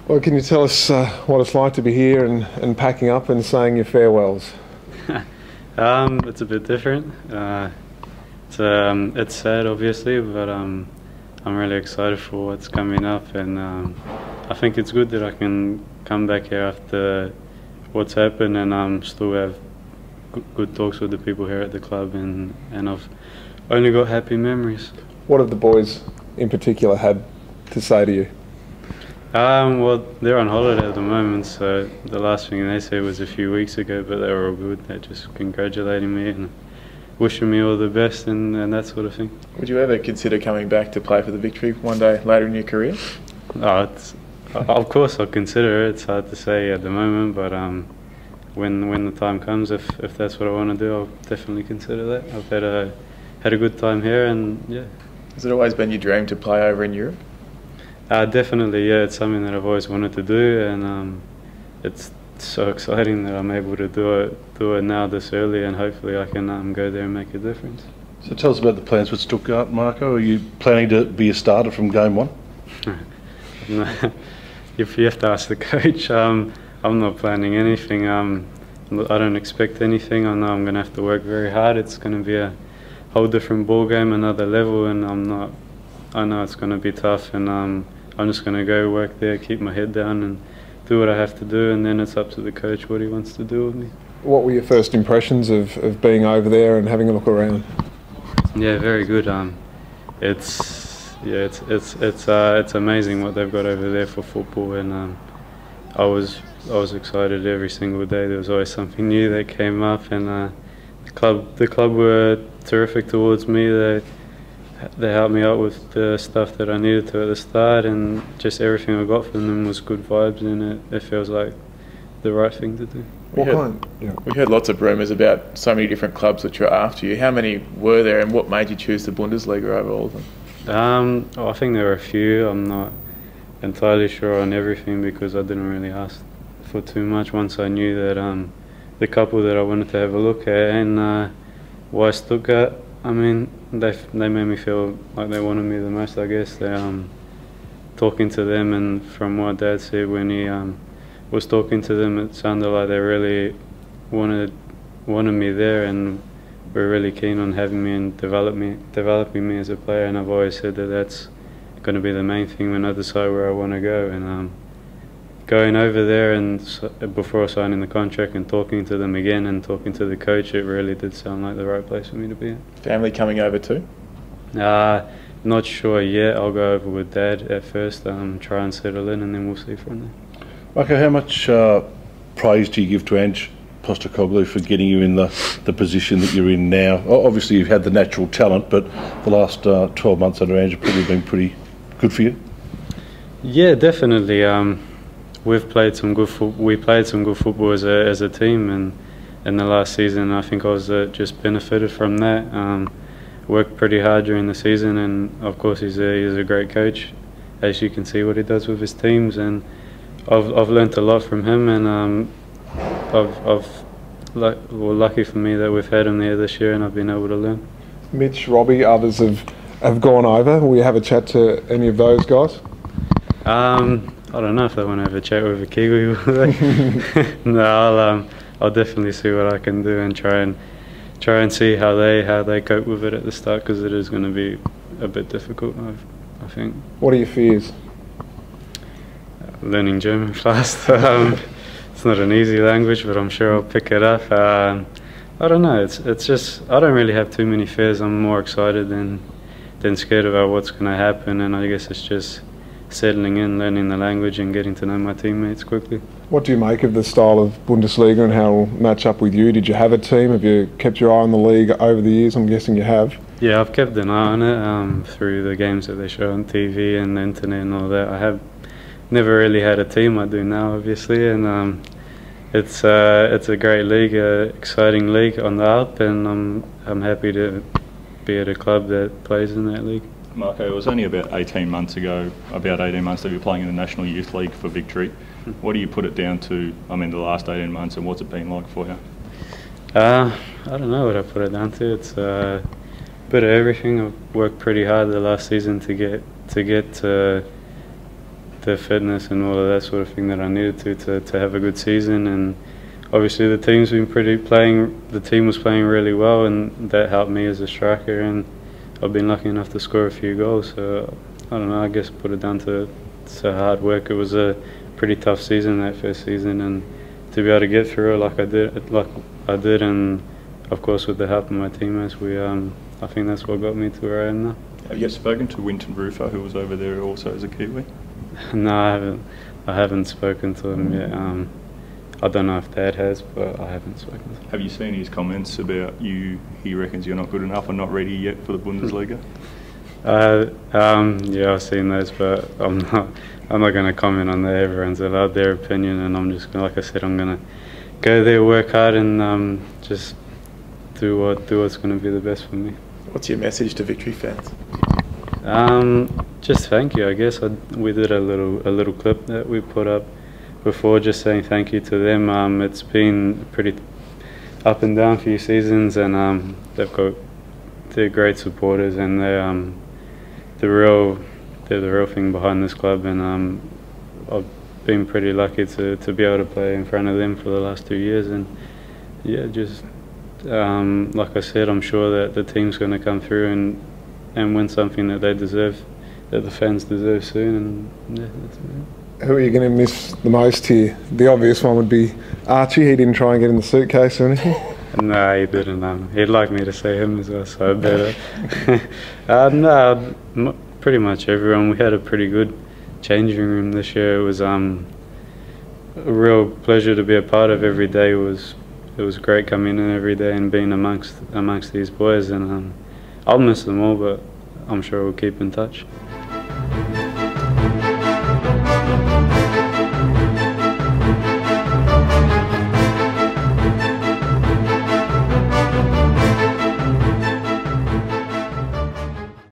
Well, can you tell us what it's like to be here and packing up and saying your farewells? It's a bit different. It's sad, obviously, but I'm really excited for what's coming up, and I think it's good that I can come back here after what's happened, and still have good talks with the people here at the club, and I've only got happy memories. What have the boys in particular had to say to you? Well, they're on holiday at the moment, so the last thing they said was a few weeks ago, but they were all good. They're just congratulating me and wishing me all the best and that sort of thing. Would you ever consider coming back to play for the Victory one day later in your career? Of course I'll consider it. It's hard to say at the moment, but when the time comes, if that's what I want to do, I'll definitely consider that. I've had a good time here, and yeah. Has it always been your dream to play over in Europe? Definitely, yeah. It's something that I've always wanted to do, and it's so exciting that I'm able to do it now this early, and hopefully I can go there and make a difference. So tell us about the plans with Stuttgart, Marco. Are you planning to be a starter from game one? No, if you have to ask the coach, I'm not planning anything. I don't expect anything. I know I'm going to have to work very hard. It's going to be a whole different ball game, another level, and I know it's going to be tough, and I'm just going to go work there, keep my head down, and do what I have to do, and then it's up to the coach what he wants to do with me. What were your first impressions of being over there and having a look around? Yeah, very good. It's amazing what they've got over there for football, and I was excited every single day. There was always something new that came up, and the club were terrific towards me. They helped me out with the stuff that I needed to at the start, and just everything I got from them was good vibes, and it feels like the right thing to do. We heard lots of rumours about so many different clubs that you're after you. How many were there, and what made you choose the Bundesliga over all of them? I think there were a few. I'm not entirely sure on everything because I didn't really ask for too much once I knew that the couple that I wanted to have a look at, and why Stuttgart. I mean, they made me feel like they wanted me the most, I guess. Talking to them, and from what Dad said when he was talking to them, it sounded like they really wanted me there, and were really keen on having me and developing me as a player. And I've always said that that's going to be the main thing when I decide where I want to go. And going over there and before signing the contract and talking to them again and talking to the coach, it really did sound like the right place for me to be at. Family coming over too? Not sure yet. I'll go over with Dad at first, try and settle in, and then we'll see from there. Marco, how much praise do you give to Ange Postecoglou for getting you in the position that you're in now? Obviously you've had the natural talent, but the last 12 months under Ange have probably been pretty good for you. Yeah, definitely. We played some good football as a team, and in the last season I think I was just benefited from that. Worked pretty hard during the season, and of course he's a great coach, as you can see what he does with his teams, and I've learnt a lot from him, and lucky for me that we've had him there this year and I've been able to learn. Mitch, Robbie, others have gone over. Will you have a chat to any of those guys? I don't know if they want to have a chat with a Kiwi, will they? No, I'll definitely see what I can do and try and see how they cope with it at the start, because it is going to be a bit difficult, I think. What are your fears? Learning German fast. It's not an easy language, but I'm sure I'll pick it up. I don't know. It's just I don't really have too many fears. I'm more excited than scared about what's going to happen, and I guess it's just settling in, learning the language, and getting to know my teammates quickly. What do you make of the style of Bundesliga and how it'll match up with you? Did you have a team? Have you kept your eye on the league over the years? I'm guessing you have. Yeah, I've kept an eye on it through the games that they show on TV and the internet and all that. I have never really had a team. I do now, obviously, and it's a great league, exciting league on the up, and I'm happy to be at a club that plays in that league. Marco, it was only about 18 months that you were playing in the National Youth League for Victory. What do you put it down to, the last 18 months, and what's it been like for you? I don't know what I put it down to. It's a bit of everything. I've worked pretty hard the last season to get to the fitness and all of that sort of thing that I needed to have a good season. And obviously the team was playing really well, and that helped me as a striker, and I've been lucky enough to score a few goals. So I don't know, I guess put it down to hard work. It was a pretty tough season, that first season, and to be able to get through it like I did, and of course with the help of my teammates, I think that's what got me to where I am now. Have you spoken to Winton Rufo, who was over there also as a Kiwi? No, I haven't spoken to him yet. I don't know if Dad has, but I haven't spoken to him. Have you seen his comments about you? He reckons you're not good enough and not ready yet for the Bundesliga. Yeah, I've seen those, but I'm not going to comment on that. Everyone's allowed their opinion, and I'm just gonna, like I said, I'm going to go there, work hard, and just do what's going to be the best for me. What's your message to Victory fans? Just thank you. I guess we did a little clip that we put up before, just saying thank you to them. It's been pretty up and down few seasons, and they're great supporters, and they're the real thing behind this club, and I've been pretty lucky to be able to play in front of them for the last 2 years, and yeah, just like I said, I'm sure that the team's going to come through and win something that they deserve, that the fans deserve soon, and yeah, that's it. Who are you going to miss the most here? The obvious one would be Archie. He didn't try and get in the suitcase or anything? No, he didn't. He'd like me to say him as well, so I better. No, pretty much everyone. We had a pretty good changing room this year. It was a real pleasure to be a part of every day. It was great coming in every day and being amongst these boys, and I'll miss them all, but I'm sure we'll keep in touch.